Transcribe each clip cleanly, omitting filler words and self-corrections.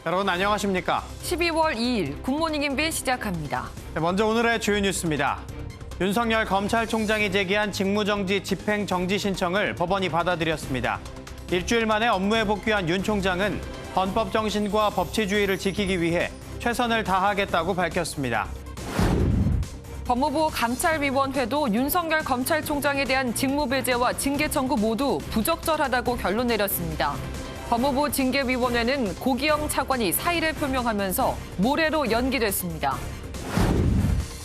여러분 안녕하십니까? 12월 2일 굿모닝 인비 시작합니다. 먼저 오늘의 주요 뉴스입니다. 윤석열 검찰총장이 제기한 직무정지 집행정지 신청을 법원이 받아들였습니다. 일주일 만에 업무에 복귀한 윤 총장은 헌법 정신과 법치주의를 지키기 위해 최선을 다하겠다고 밝혔습니다. 법무부 감찰위원회도 윤석열 검찰총장에 대한 직무배제와 징계 청구 모두 부적절하다고 결론 내렸습니다. 법무부 징계위원회는 고기영 차관이 사의를 표명하면서 모레로 연기됐습니다.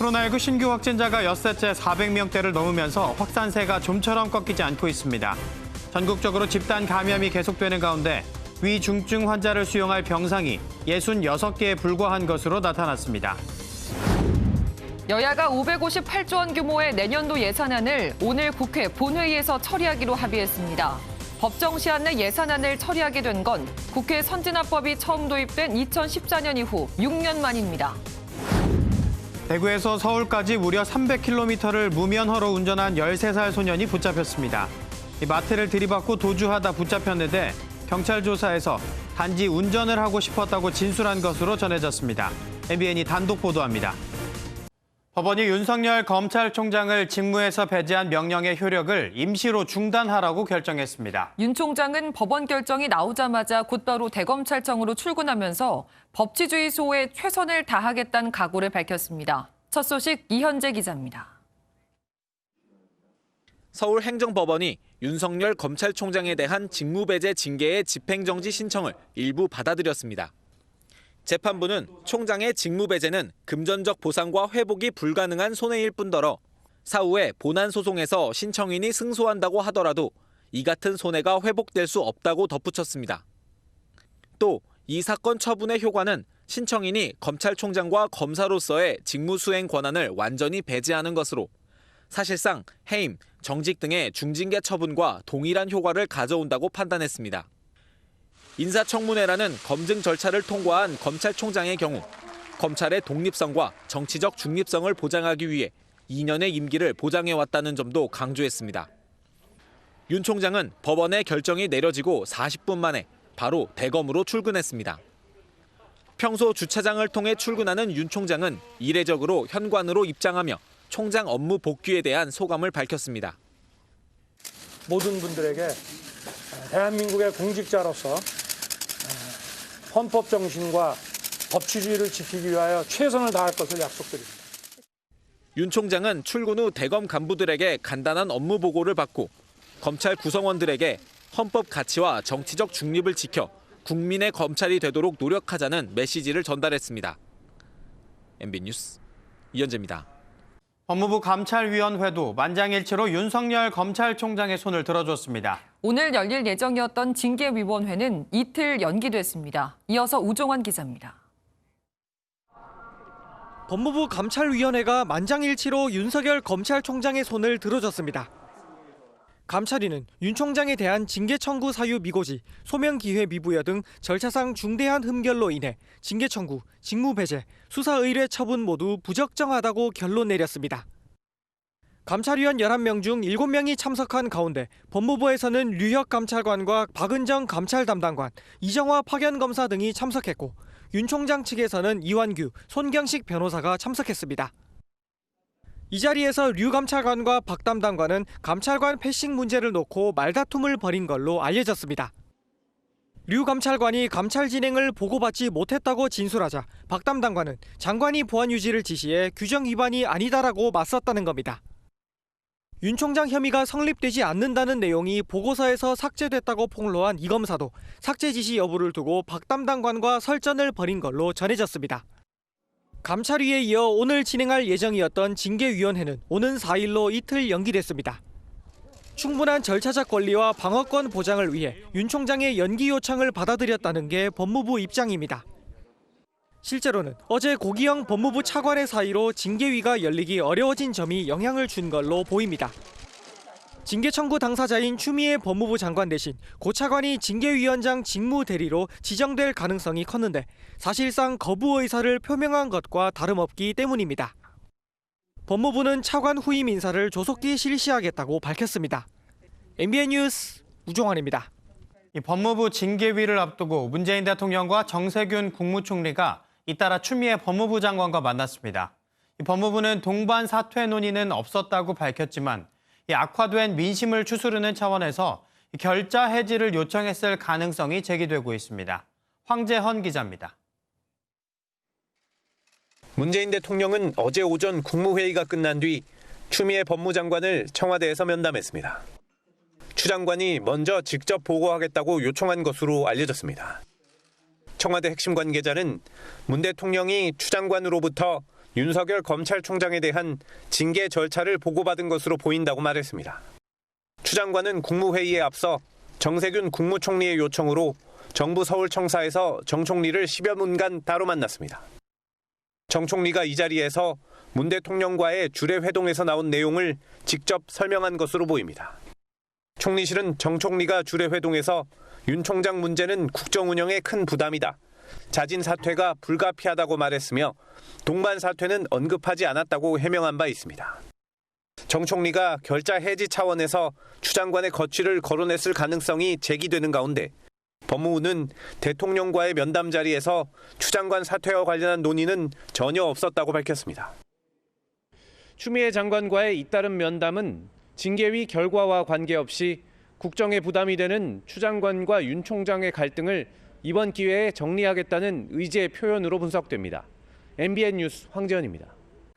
코로나19 신규 확진자가 엿새째 400명대를 넘으면서 확산세가 좀처럼 꺾이지 않고 있습니다. 전국적으로 집단 감염이 계속되는 가운데 위중증 환자를 수용할 병상이 66개에 불과한 것으로 나타났습니다. 여야가 558조 원 규모의 내년도 예산안을 오늘 국회 본회의에서 처리하기로 합의했습니다. 법정 시한 내 예산안을 처리하게 된 건 국회 선진화법이 처음 도입된 2014년 이후 6년 만입니다. 대구에서 서울까지 무려 300km를 무면허로 운전한 13살 소년이 붙잡혔습니다. 마트를 들이받고 도주하다 붙잡혔는데 경찰 조사에서 단지 운전을 하고 싶었다고 진술한 것으로 전해졌습니다. MBN이 단독 보도합니다. 법원이 윤석열 검찰총장을 직무에서 배제한 명령의 효력을 임시로 중단하라고 결정했습니다. 윤 총장은 법원 결정이 나오자마자 곧바로 대검찰청으로 출근하면서 법치주의 수호에 최선을 다하겠다는 각오를 밝혔습니다. 첫 소식 이현재 기자입니다. 서울행정법원이 윤석열 검찰총장에 대한 직무배제 징계의 집행정지 신청을 일부 받아들였습니다. 재판부는 총장의 직무배제는 금전적 보상과 회복이 불가능한 손해일 뿐더러 사후에 본안소송에서 신청인이 승소한다고 하더라도 이 같은 손해가 회복될 수 없다고 덧붙였습니다. 또 이 사건 처분의 효과는 신청인이 검찰총장과 검사로서의 직무수행 권한을 완전히 배제하는 것으로 사실상 해임, 정직 등의 중징계 처분과 동일한 효과를 가져온다고 판단했습니다. 인사청문회라는 검증 절차를 통과한 검찰총장의 경우 검찰의 독립성과 정치적 중립성을 보장하기 위해 2년의 임기를 보장해왔다는 점도 강조했습니다. 윤 총장은 법원의 결정이 내려지고 40분 만에 바로 대검으로 출근했습니다. 평소 주차장을 통해 출근하는 윤 총장은 이례적으로 현관으로 입장하며 총장 업무 복귀에 대한 소감을 밝혔습니다. 모든 분들에게 대한민국의 공직자로서 헌법 정신과 법치주의를 지키기 위하여 최선을 다할 것을 약속드립니다. 윤 총장은 출근 후 대검 간부들에게 간단한 업무 보고를 받고 검찰 구성원들에게 헌법 가치와 정치적 중립을 지켜 국민의 검찰이 되도록 노력하자는 메시지를 전달했습니다. MB 뉴스 이현재입니다. 법무부 감찰위원회도 만장일치로 윤석열 검찰총장의 손을 들어줬습니다. 오늘 열릴 예정이었던 징계위원회는 이틀 연기됐습니다. 이어서 우종환 기자입니다. 법무부 감찰위원회가 만장일치로 윤석열 검찰총장의 손을 들어줬습니다. 감찰위는 윤 총장에 대한 징계 청구 사유 미고지, 소명 기회 미부여 등 절차상 중대한 흠결로 인해 징계 청구, 직무 배제, 수사 의뢰 처분 모두 부적정하다고 결론 내렸습니다. 감찰위원 11명 중 7명이 참석한 가운데 법무부에서는 류혁 감찰관과 박은정 감찰 담당관, 이정화 파견검사 등이 참석했고 윤 총장 측에서는 이완규, 손경식 변호사가 참석했습니다. 이 자리에서 류 감찰관과 박 담당관은 감찰관 패싱 문제를 놓고 말다툼을 벌인 걸로 알려졌습니다. 류 감찰관이 감찰 진행을 보고받지 못했다고 진술하자 박 담당관은 장관이 보안 유지를 지시해 규정 위반이 아니다라고 맞섰다는 겁니다. 윤 총장 혐의가 성립되지 않는다는 내용이 보고서에서 삭제됐다고 폭로한 이 검사도 삭제 지시 여부를 두고 박 담당관과 설전을 벌인 걸로 전해졌습니다. 감찰위에 이어 오늘 진행할 예정이었던 징계위원회는 오는 4일로 이틀 연기됐습니다. 충분한 절차적 권리와 방어권 보장을 위해 윤 총장의 연기 요청을 받아들였다는 게 법무부 입장입니다. 실제로는 어제 고기영 법무부 차관의 사의로 징계위가 열리기 어려워진 점이 영향을 준 걸로 보입니다. 징계 청구 당사자인 추미애 법무부 장관 대신 고 차관이 징계위원장 직무 대리로 지정될 가능성이 컸는데 사실상 거부 의사를 표명한 것과 다름없기 때문입니다. 법무부는 차관 후임 인사를 조속히 실시하겠다고 밝혔습니다. MBN 뉴스 우종환입니다. 이 법무부 징계위를 앞두고 문재인 대통령과 정세균 국무총리가 잇따라 추미애 법무부 장관과 만났습니다. 이 법무부는 동반 사퇴 논의는 없었다고 밝혔지만 이 악화된 민심을 추스르는 차원에서 결자 해지를 요청했을 가능성이 제기되고 있습니다. 황재헌 기자입니다. 문재인 대통령은 어제 오전 국무회의가 끝난 뒤 추미애 법무장관을 청와대에서 면담했습니다. 추 장관이 먼저 직접 보고하겠다고 요청한 것으로 알려졌습니다. 청와대 핵심 관계자는 문 대통령이 추 장관으로부터 윤석열 검찰총장에 대한 징계 절차를 보고받은 것으로 보인다고 말했습니다. 추 장관은 국무회의에 앞서 정세균 국무총리의 요청으로 정부 서울청사에서 정 총리를 10여 분간 따로 만났습니다. 정 총리가 이 자리에서 문 대통령과의 주례 회동에서 나온 내용을 직접 설명한 것으로 보입니다. 총리실은 정 총리가 주례 회동에서 윤 총장 문제는 국정 운영에 큰 부담이다. 자진 사퇴가 불가피하다고 말했으며 동반 사퇴는 언급하지 않았다고 해명한 바 있습니다. 정 총리가 결자 해지 차원에서 추 장관의 거취를 거론했을 가능성이 제기되는 가운데 법무부는 대통령과의 면담 자리에서 추 장관 사퇴와 관련한 논의는 전혀 없었다고 밝혔습니다. 추미애 장관과의 잇따른 면담은 징계위 결과와 관계없이 국정에 부담이 되는 추 장관과 윤 총장의 갈등을 이번 기회에 정리하겠다는 의지의 표현으로 분석됩니다. MBN 뉴스 황재헌입니다.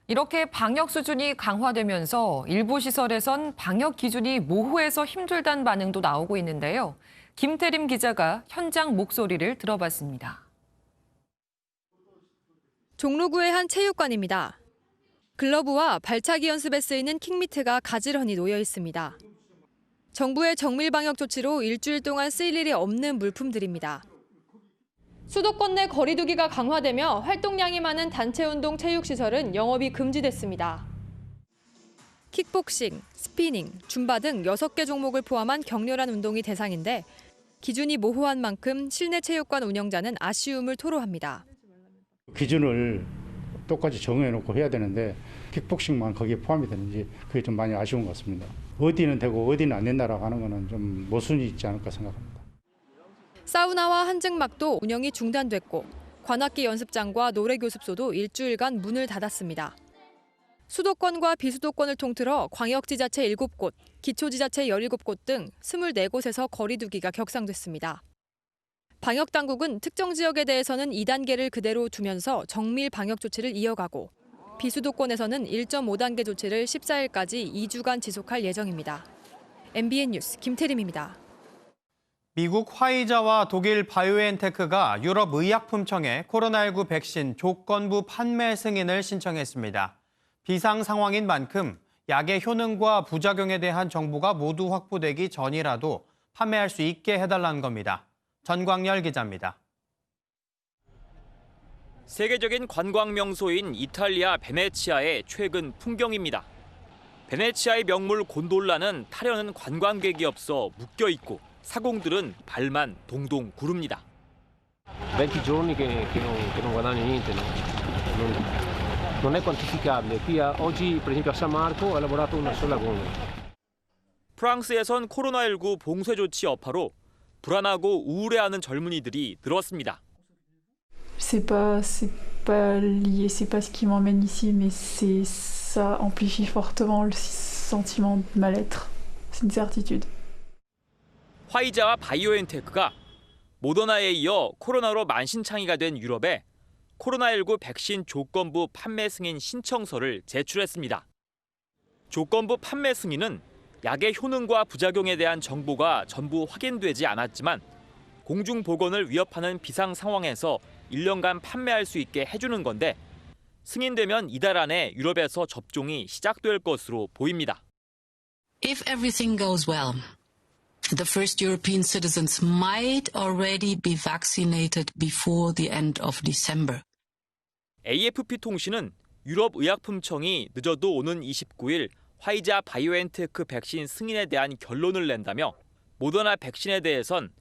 이렇게 방역 수준이 강화되면서 일부 시설에선 방역 기준이 모호해서 힘들다는 반응도 나오고 있는데요. 김태림 기자가 현장 목소리를 들어봤습니다. 종로구의 한 체육관입니다. 글러브와 발차기 연습에 쓰이는 킥미트가 가지런히 놓여 있습니다. 정부의 정밀 방역 조치로 일주일 동안 쓰일 일이 없는 물품들입니다. 수도권 내 거리 두기가 강화되며 활동량이 많은 단체 운동 체육시설은 영업이 금지됐습니다. 킥복싱, 스피닝, 줌바 등 6개 종목을 포함한 격렬한 운동이 대상인데 기준이 모호한 만큼 실내 체육관 운영자는 아쉬움을 토로합니다. 기준을 똑같이 정해놓고 해야 되는데 킥복싱만 거기에 포함이 되는지 그게 좀 많이 아쉬운 것 같습니다. 어디는 되고 어디는 안 된다라고 하는 거는 좀 모순이 있지 않을까 생각합니다. 사우나와 한증막도 운영이 중단됐고 관악기 연습장과 노래교습소도 일주일간 문을 닫았습니다. 수도권과 비수도권을 통틀어 광역지자체 7곳, 기초지자체 17곳 등 24곳에서 거리 두기가 격상됐습니다. 방역당국은 특정 지역에 대해서는 2단계를 그대로 두면서 정밀 방역 조치를 이어가고 비수도권에서는 1.5단계 조치를 14일까지 2주간 지속할 예정입니다. MBN 뉴스 김태림입니다. 미국 화이자와 독일 바이오엔테크가 유럽 의약품청에 코로나19 백신 조건부 판매 승인을 신청했습니다. 비상 상황인 만큼 약의 효능과 부작용에 대한 정보가 모두 확보되기 전이라도 판매할 수 있게 해달라는 겁니다. 전광열 기자입니다. 세계적인 관광 명소인 이탈리아 베네치아의 최근 풍경입니다. 베네치아의 명물 곤돌라는 타려는 관광객이 없어 묶여 있고 사공들은 발만 동동 구릅니다. 20 giorni che non guadagno niente, non è quantificabile. Qui oggi, per esempio a San Marco, ho lavorato una sola gonna. 프랑스에선 코로나19 봉쇄 조치 여파로 불안하고 우울해하는 젊은이들이 늘었습니다. C'est pas lié, c'est pas ce qui m'emmène ici, mais ça amplifie fortement le sentiment de mal-être. C'est une certitude. 화이자와 바이오엔테크가 모더나에 이어 코로나로 만신창이가 된 유럽에 코로나19 백신 조건부 판매 승인 신청서를 제출했습니다. 조건부 판매 승인은 약의 효능과 부작용에 대한 정보가 전부 확인되지 않았지만 공중보건을 위협하는 비상 상황에서 1년간 판매할 수 있게 해주는 건데 승인되면 이달 안에 유럽에서 접종이 시작될 것으로 보입니다. If everything goes well, the first European citizens might already be vaccinated before the end of December. AFP 통신은 유럽 의약품청이 늦어도 오는 29일 화이자 바이오엔테크 백신 승인에 대한 결론을 낸다며 모더나 백신에 대해선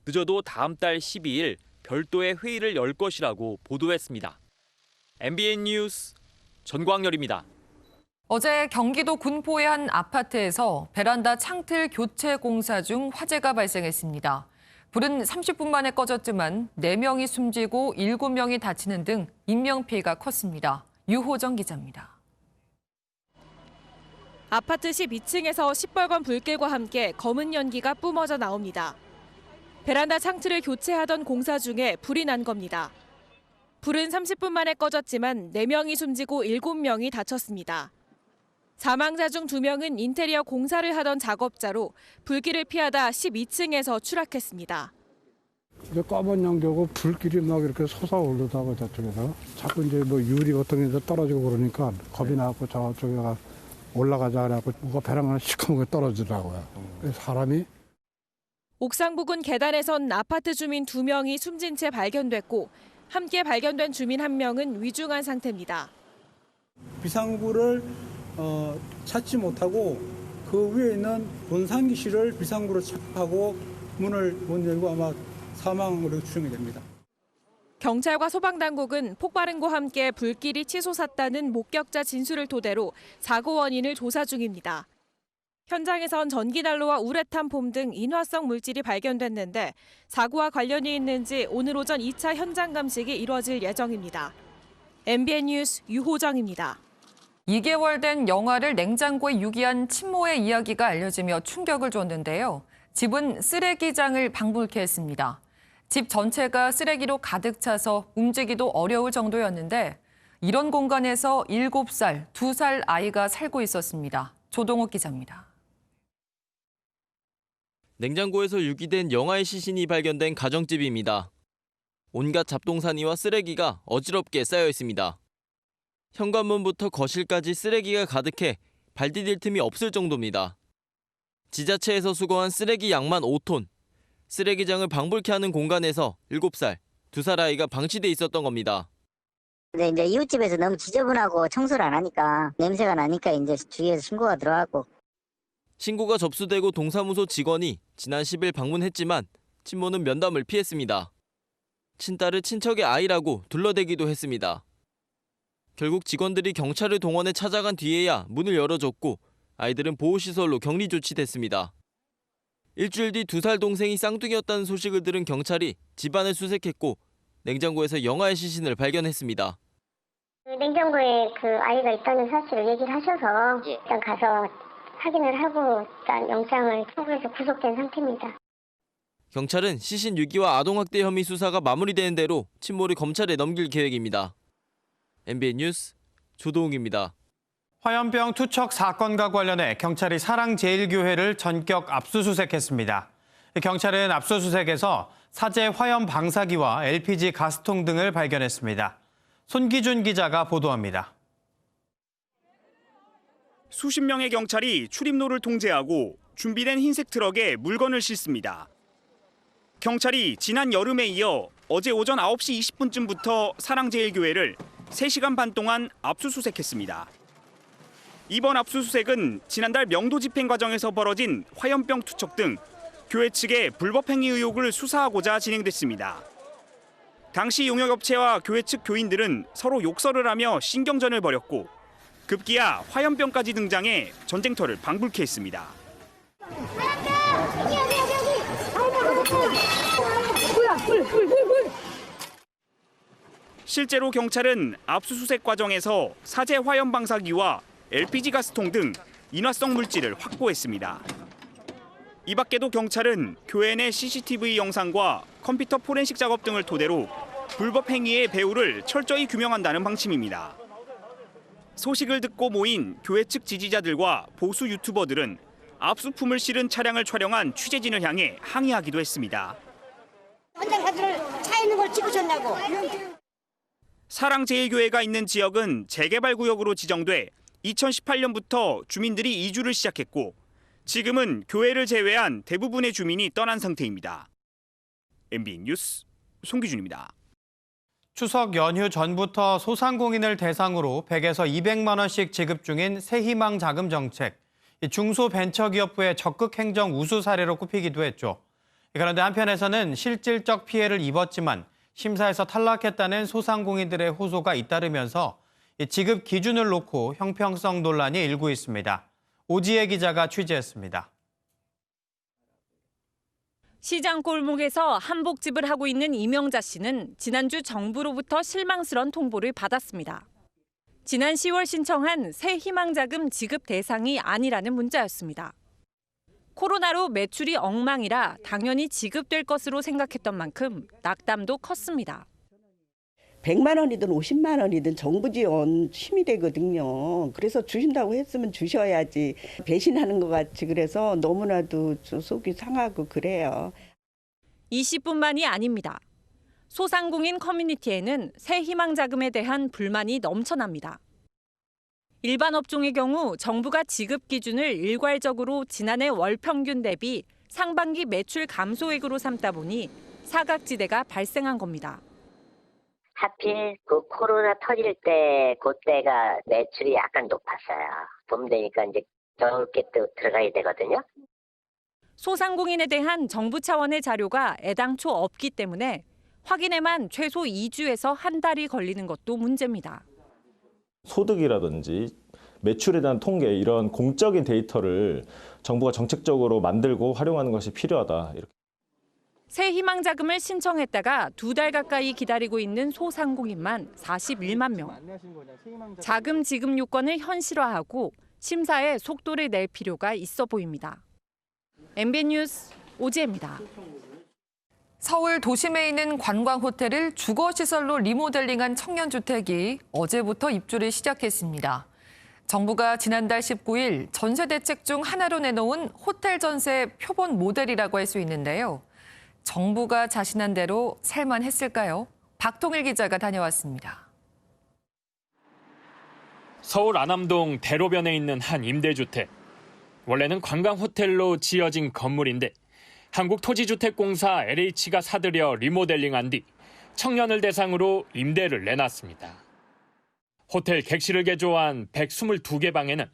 늦어도 다음 달 12일 별도의 회의를 열 것이라고 보도했습니다. MBN 뉴스 전광열입니다. 어제 경기도 군포의 한 아파트에서 베란다 창틀 교체 공사 중 화재가 발생했습니다. 불은 30분 만에 꺼졌지만 4명이 숨지고 7명이 다치는 등 인명피해가 컸습니다. 유호정 기자입니다. 아파트 12층에서 시뻘건 불길과 함께 검은 연기가 뿜어져 나옵니다. 베란다 창틀을 교체하던 공사 중에 불이 난 겁니다. 불은 30분 만에 꺼졌지만 4명이 숨지고 7명이 다쳤습니다. 사망자 중 2명은 인테리어 공사를 하던 작업자로 불길을 피하다 12층에서 추락했습니다. 이제 검은 연기고 불길이 막 이렇게 솟아오르다가 저쪽에서 자꾸 이제 뭐 유리 같은 게 떨어지고 그러니까 겁이 나고 저쪽에가 올라가자 그래갖고 뭐가 배랑을 시커멓게 떨어지더라고요. 그래서 사람이 옥상 부근 계단에선 아파트 주민 2명이 숨진 채 발견됐고 함께 발견된 주민 1명은 위중한 상태입니다. 비상구를 찾지 못하고 그 위에 있는 본상기실을 비상구로 착하고 문을 못 열고 아마 사망으로 추정이 됩니다. 경찰과 소방당국은 폭발음과 함께 불길이 치솟았다는 목격자 진술을 토대로 사고 원인을 조사 중입니다. 현장에선 전기난로와 우레탄 폼 등 인화성 물질이 발견됐는데 사고와 관련이 있는지 오늘 오전 2차 현장 감식이 이뤄질 예정입니다. MBN 뉴스 유호정입니다. 2개월 된 영아를 냉장고에 유기한 친모의 이야기가 알려지며 충격을 줬는데요. 집은 쓰레기장을 방불케 했습니다. 집 전체가 쓰레기로 가득 차서 움직이기도 어려울 정도였는데 이런 공간에서 7살, 2살 아이가 살고 있었습니다. 조동욱 기자입니다. 냉장고에서 유기된 영아의 시신이 발견된 가정집입니다. 온갖 잡동사니와 쓰레기가 어지럽게 쌓여 있습니다. 현관문부터 거실까지 쓰레기가 가득해 발 디딜 틈이 없을 정도입니다. 지자체에서 수거한 쓰레기 양만 5톤. 쓰레기장을 방불케 하는 공간에서 7살, 2살 아이가 방치돼 있었던 겁니다. 근데 이제 이웃집에서 너무 지저분하고 청소를 안 하니까 냄새가 나니까 이제 주위에서 신고가 들어왔고. 신고가 접수되고 동사무소 직원이 지난 10일 방문했지만 친모는 면담을 피했습니다. 친딸을 친척의 아이라고 둘러대기도 했습니다. 결국 직원들이 경찰을 동원해 찾아간 뒤에야 문을 열어줬고 아이들은 보호시설로 격리 조치됐습니다. 일주일 뒤 2살 동생이 쌍둥이였다는 소식을 들은 경찰이 집안을 수색했고 냉장고에서 영아의 시신을 발견했습니다. 냉장고에 그 아이가 있다는 사실을 얘기를 하셔서 일단 가서 확인을 하고 일단 영장을 청구해서 구속된 상태입니다. 경찰은 시신 유기와 아동학대 혐의 수사가 마무리되는 대로 친모를 검찰에 넘길 계획입니다. MBN 뉴스 조동욱입니다. 화염병 투척 사건과 관련해 경찰이 사랑제일교회를 전격 압수수색했습니다. 경찰은 압수수색에서 사제 화염 방사기와 LPG 가스통 등을 발견했습니다. 손기준 기자가 보도합니다. 수십 명의 경찰이 출입로를 통제하고 준비된 흰색 트럭에 물건을 싣습니다. 경찰이 지난 여름에 이어 어제 오전 9시 20분쯤부터 사랑제일교회를 3시간 반 동안 압수수색했습니다. 이번 압수수색은 지난달 명도 집행 과정에서 벌어진 화염병 투척 등 교회 측의 불법 행위 의혹을 수사하고자 진행됐습니다. 당시 용역업체와 교회 측 교인들은 서로 욕설을 하며 신경전을 벌였고 급기야 화염병까지 등장해 전쟁터를 방불케 했습니다. 실제로 경찰은 압수수색 과정에서 사제 화염 방사기와 LPG 가스통 등 인화성 물질을 확보했습니다. 이 밖에도 경찰은 교회 내 CCTV 영상과 컴퓨터 포렌식 작업 등을 토대로 불법 행위의 배후를 철저히 규명한다는 방침입니다. 소식을 듣고 모인 교회 측 지지자들과 보수 유튜버들은 압수품을 실은 차량을 촬영한 취재진을 향해 항의하기도 했습니다. 현장 사진을 차 있는 걸 찍으셨냐고. 사랑제일교회가 있는 지역은 재개발 구역으로 지정돼 2018년부터 주민들이 이주를 시작했고 지금은 교회를 제외한 대부분의 주민이 떠난 상태입니다. MBN 뉴스 송기준입니다. 추석 연휴 전부터 소상공인을 대상으로 100에서 200만 원씩 지급 중인 새희망 자금 정책. 중소벤처기업부의 적극 행정 우수 사례로 꼽히기도 했죠. 그런데 한편에서는 실질적 피해를 입었지만 심사에서 탈락했다는 소상공인들의 호소가 잇따르면서 지급 기준을 놓고 형평성 논란이 일고 있습니다. 오지혜 기자가 취재했습니다. 시장 골목에서 한복집을 하고 있는 이명자 씨는 지난주 정부로부터 실망스런 통보를 받았습니다. 지난 10월 신청한 새 희망자금 지급 대상이 아니라는 문자였습니다. 코로나로 매출이 엉망이라 당연히 지급될 것으로 생각했던 만큼 낙담도 컸습니다. 100만 원이든 50만 원이든 정부 지원 힘이 되거든요. 그래서 주신다고 했으면 주셔야지. 배신하는 것 같이 그래서 너무나도 속이 상하고 그래요. 20분만이 아닙니다. 소상공인 커뮤니티에는 새 희망자금에 대한 불만이 넘쳐납니다. 일반 업종의 경우 정부가 지급 기준을 일괄적으로 지난해 월 평균 대비 상반기 매출 감소액으로 삼다 보니 사각지대가 발생한 겁니다. 하필 그 코로나 터질 때 그때가 매출이 약간 높았어요. 봄 되니까 이제 겨울께 또 들어가야 되거든요. 소상공인에 대한 정부 차원의 자료가 애당초 없기 때문에 확인에만 최소 2주에서 한 달이 걸리는 것도 문제입니다. 소득이라든지 매출에 대한 통계 이런 공적인 데이터를 정부가 정책적으로 만들고 활용하는 것이 필요하다. 이렇게. 새 희망자금을 신청했다가 2달 가까이 기다리고 있는 소상공인만 41만 명. 자금 지급 요건을 현실화하고 심사에 속도를 낼 필요가 있어 보입니다. MBN 뉴스 오지혜입니다. 서울 도심에 있는 관광호텔을 주거시설로 리모델링한 청년주택이 어제부터 입주를 시작했습니다. 정부가 지난달 19일 전세대책 중 하나로 내놓은 호텔 전세 표본 모델이라고 할 수 있는데요. 정부가 자신한 대로 살만했을까요? 박통일 기자가 다녀왔습니다. 서울 안암동 대로변에 있는 한 임대주택. 원래는 관광호텔로 지어진 건물인데 한국토지주택공사 LH가 사들여 리모델링한 뒤 청년을 대상으로 임대를 내놨습니다. 호텔 객실을 개조한 122개 방에는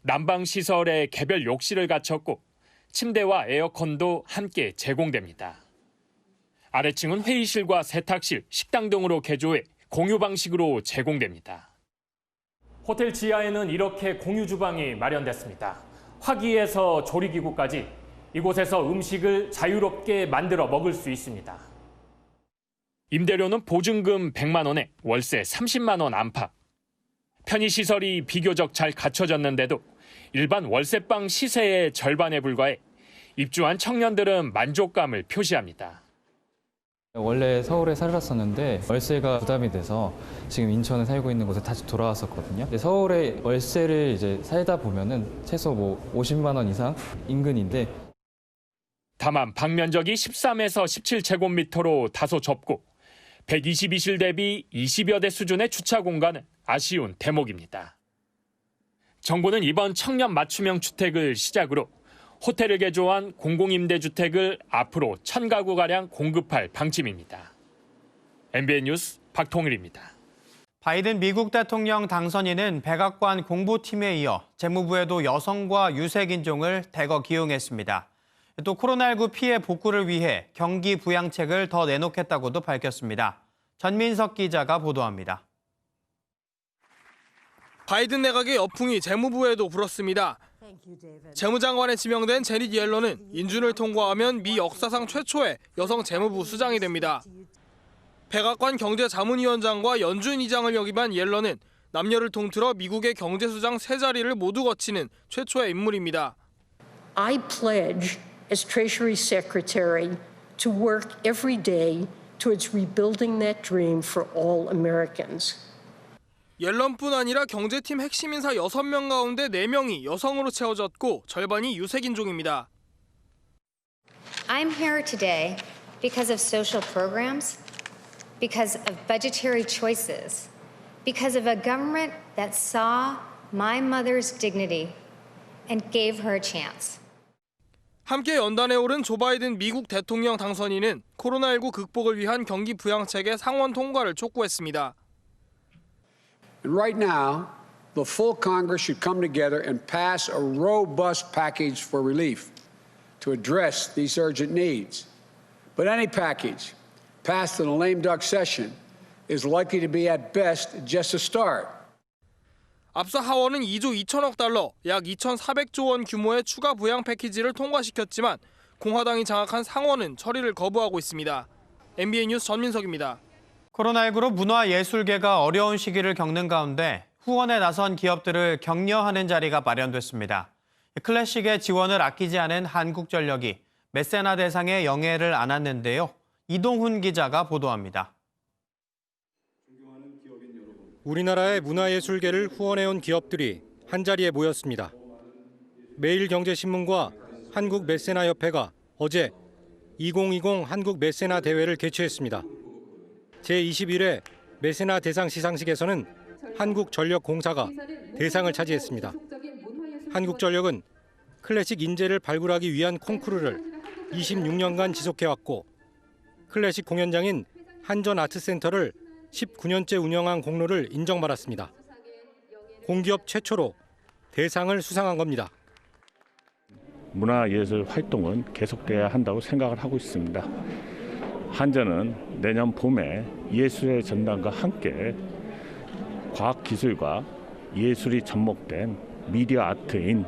난방시설에 개별 욕실을 갖췄고 침대와 에어컨도 함께 제공됩니다. 아래층은 회의실과 세탁실, 식당 등으로 개조해 공유 방식으로 제공됩니다. 호텔 지하에는 이렇게 공유 주방이 마련됐습니다. 화기에서 조리기구까지 이곳에서 음식을 자유롭게 만들어 먹을 수 있습니다. 임대료는 보증금 100만 원에 월세 30만 원 안팎. 편의시설이 비교적 잘 갖춰졌는데도 일반 월세방 시세의 절반에 불과해 입주한 청년들은 만족감을 표시합니다. 원래 서울에 살았었는데 월세가 부담이 돼서 지금 인천에 살고 있는 곳에 다시 돌아왔었거든요. 서울에 월세를 이제 살다 보면은 최소 50만 원 이상 인근인데 다만 방 면적이 13에서 17제곱미터로 다소 좁고 122실 대비 20여 대 수준의 주차 공간은 아쉬운 대목입니다. 정부는 이번 청년 맞춤형 주택을 시작으로 호텔을 개조한 공공임대주택을 앞으로 1000가구가량 공급할 방침입니다. MBN 뉴스 박통일입니다. 바이든 미국 대통령 당선인은 백악관 공보팀에 이어 재무부에도 여성과 유색인종을 대거 기용했습니다. 또 코로나19 피해 복구를 위해 경기 부양책을 더 내놓겠다고도 밝혔습니다. 전민석 기자가 보도합니다. 바이든 내각의 여풍이 재무부에도 불었습니다. 재무장관에 지명된 제닛 옐런은 인준을 통과하면 미 역사상 최초의 여성 재무부 수장이 됩니다. 백악관 경제자문위원장과 연준 의장을 역임한 옐런은 남녀를 통틀어 미국의 경제수장 3자리를 모두 거치는 최초의 인물입니다. I pledge as Treasury Secretary to work every day towards rebuilding that dream for all Americans. 옐런뿐 아니라 경제팀 핵심 인사 6명 가운데 4명이 여성으로 채워졌고 절반이 유색인종입니다. I'm here today because of social programs, because of budgetary choices, because of a government that saw my mother's dignity and gave her a chance. 함께 연단에 오른 조 바이든 미국 대통령 당선인은 코로나19 극복을 위한 경기 부양책의 상원 통과를 촉구했습니다. And right now, the full Congress should come together and pass a robust package for relief to address these urgent needs. But any package passed in a lame duck session is likely to be at best just a start. 앞서 하원은 2조 2천억 달러, 약 2,400조 원 규모의 추가 부양 패키지를 통과시켰지만 공화당이 장악한 상원은 처리를 거부하고 있습니다. MBN 뉴스 전민석입니다. 코로나19로 문화예술계가 어려운 시기를 겪는 가운데 후원에 나선 기업들을 격려하는 자리가 마련됐습니다. 클래식의 지원을 아끼지 않은 한국전력이 메세나 대상의 영예를 안았는데요. 이동훈 기자가 보도합니다. 우리나라의 문화예술계를 후원해온 기업들이 한자리에 모였습니다. 매일경제신문과 한국메세나협회가 어제 2020 한국메세나 대회를 개최했습니다. 제21회 메세나 대상 시상식에서는 한국전력공사가 대상을 차지했습니다. 한국전력은 클래식 인재를 발굴하기 위한 콩쿠르를 26년간 지속해왔고 클래식 공연장인 한전아트센터를 19년째 운영한 공로를 인정받았습니다. 공기업 최초로 대상을 수상한 겁니다. 문화예술 활동은 계속돼야 한다고 생각을 하고 있습니다. 한전은 내년 봄에 예술의 전당과 함께 과학기술과 예술이 접목된 미디어 아트인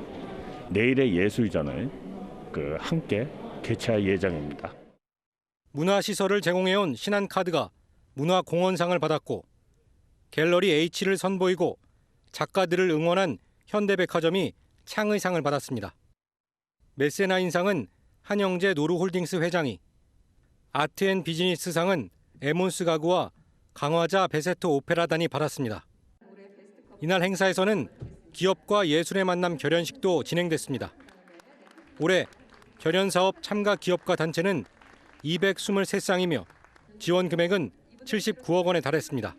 내일의 예술전을 함께 개최할 예정입니다. 문화시설을 제공해온 신한카드가 문화공헌상을 받았고 갤러리 H를 선보이고 작가들을 응원한 현대백화점이 창의상을 받았습니다. 메세나인상은 한영재 노루홀딩스 회장이, 아트앤비즈니스상은 에몬스 가구와 강화자 베세토 오페라단이 받았습니다. 이날 행사에서는 기업과 예술의 만남 결연식도 진행됐습니다. 올해 결연사업 참가 기업과 단체는 223쌍이며 지원 금액은 79억 원에 달했습니다.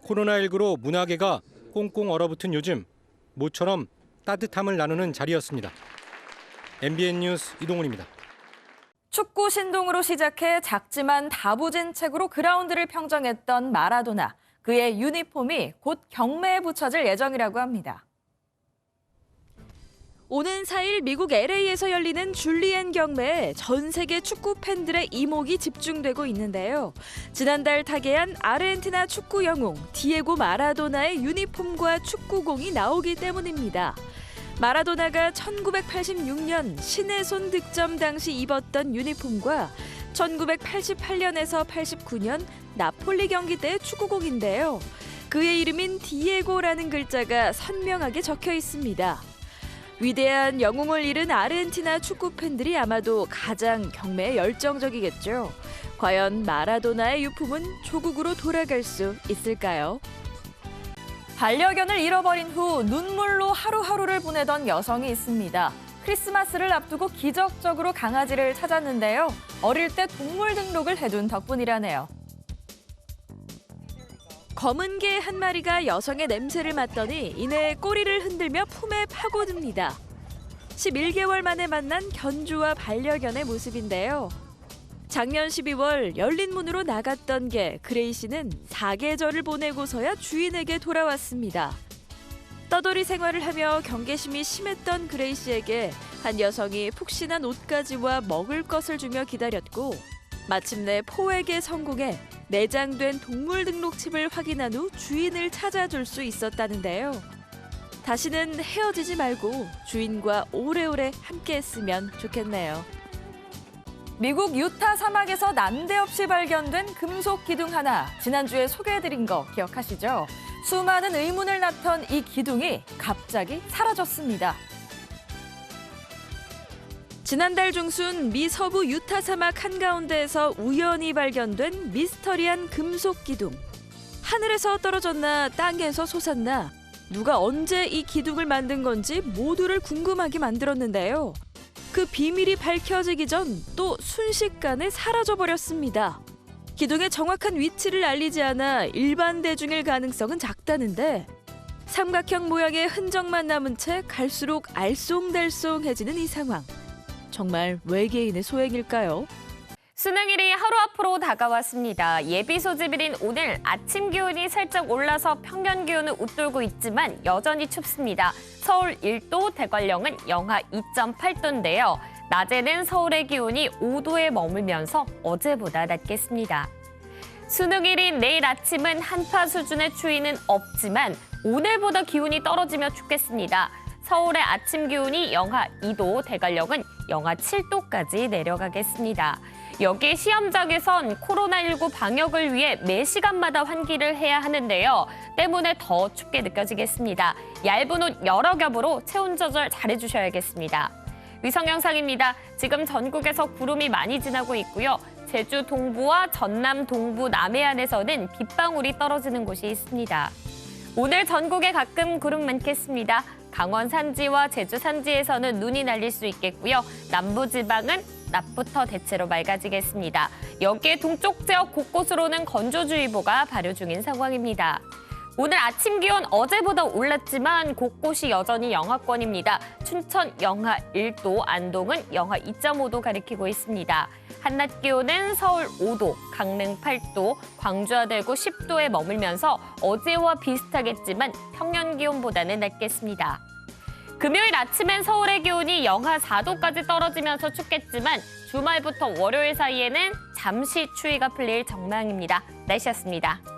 코로나19로 문화계가 꽁꽁 얼어붙은 요즘 모처럼 따뜻함을 나누는 자리였습니다. MBN 뉴스 이동훈입니다. 축구 신동으로 시작해 작지만 다부진 책으로 그라운드를 평정했던 마라도나. 그의 유니폼이 곧 경매에 붙여질 예정이라고 합니다. 오는 4일 미국 LA에서 열리는 줄리엔 경매에 전 세계 축구 팬들의 이목이 집중되고 있는데요. 지난달 타계한 아르헨티나 축구 영웅 디에고 마라도나의 유니폼과 축구공이 나오기 때문입니다. 마라도나가 1986년 신의 손 득점 당시 입었던 유니폼과 1988년에서 89년 나폴리 경기 때의 축구공인데요. 그의 이름인 디에고라는 글자가 선명하게 적혀 있습니다. 위대한 영웅을 잃은 아르헨티나 축구 팬들이 아마도 가장 경매에 열정적이겠죠. 과연 마라도나의 유품은 조국으로 돌아갈 수 있을까요? 반려견을 잃어버린 후 눈물로 하루하루를 보내던 여성이 있습니다. 크리스마스를 앞두고 기적적으로 강아지를 찾았는데요. 어릴 때 동물 등록을 해둔 덕분이라네요. 검은 개 한 마리가 여성의 냄새를 맡더니 이내 꼬리를 흔들며 품에 파고듭니다. 11개월 만에 만난 견주와 반려견의 모습인데요. 작년 12월 열린 문으로 나갔던 개 그레이시는 사계절을 보내고서야 주인에게 돌아왔습니다. 떠돌이 생활을 하며 경계심이 심했던 그레이시에게 한 여성이 푹신한 옷가지와 먹을 것을 주며 기다렸고 마침내 포획에 성공해 내장된 동물 등록칩을 확인한 후 주인을 찾아줄 수 있었다는데요. 다시는 헤어지지 말고 주인과 오래오래 함께했으면 좋겠네요. 미국 유타 사막에서 난데없이 발견된 금속 기둥 하나. 지난주에 소개해드린 거 기억하시죠? 수많은 의문을 낳던 이 기둥이 갑자기 사라졌습니다. 지난달 중순 미 서부 유타 사막 한가운데에서 우연히 발견된 미스터리한 금속 기둥. 하늘에서 떨어졌나 땅에서 솟았나 누가 언제 이 기둥을 만든 건지 모두를 궁금하게 만들었는데요. 그 비밀이 밝혀지기 전 또 순식간에 사라져버렸습니다. 기둥의 정확한 위치를 알리지 않아 일반 대중일 가능성은 작다는데 삼각형 모양의 흔적만 남은 채 갈수록 알쏭달쏭해지는 이 상황. 정말 외계인의 소행일까요? 수능일이 하루 앞으로 다가왔습니다. 예비 소집일인 오늘 아침 기온이 살짝 올라서 평년 기온을 웃돌고 있지만 여전히 춥습니다. 서울 1도, 대관령은 영하 2.8도인데요. 낮에는 서울의 기온이 5도에 머물면서 어제보다 낮겠습니다. 수능일인 내일 아침은 한파 수준의 추위는 없지만 오늘보다 기온이 떨어지며 춥겠습니다. 서울의 아침 기온이 영하 2도, 대관령은 영하 7도까지 내려가겠습니다. 여기에 시험장에선 코로나19 방역을 위해 매 시간마다 환기를 해야 하는데요. 때문에 더 춥게 느껴지겠습니다. 얇은 옷 여러 겹으로 체온 조절 잘해주셔야겠습니다. 위성 영상입니다. 지금 전국에서 구름이 많이 지나고 있고요. 제주 동부와 전남 동부 남해안에서는 빗방울이 떨어지는 곳이 있습니다. 오늘 전국에 가끔 구름 많겠습니다. 강원 산지와 제주 산지에서는 눈이 날릴 수 있겠고요. 남부지방은 낮부터 대체로 맑아지겠습니다. 여기에 동쪽 지역 곳곳으로는 건조주의보가 발효 중인 상황입니다. 오늘 아침 기온 어제보다 올랐지만 곳곳이 여전히 영하권입니다. 춘천 영하 1도, 안동은 영하 2.5도 가리키고 있습니다. 한낮 기온은 서울 5도, 강릉 8도, 광주와 대구 10도에 머물면서 어제와 비슷하겠지만 평년 기온보다는 낮겠습니다. 금요일 아침엔 서울의 기온이 영하 4도까지 떨어지면서 춥겠지만 주말부터 월요일 사이에는 잠시 추위가 풀릴 전망입니다. 날씨였습니다.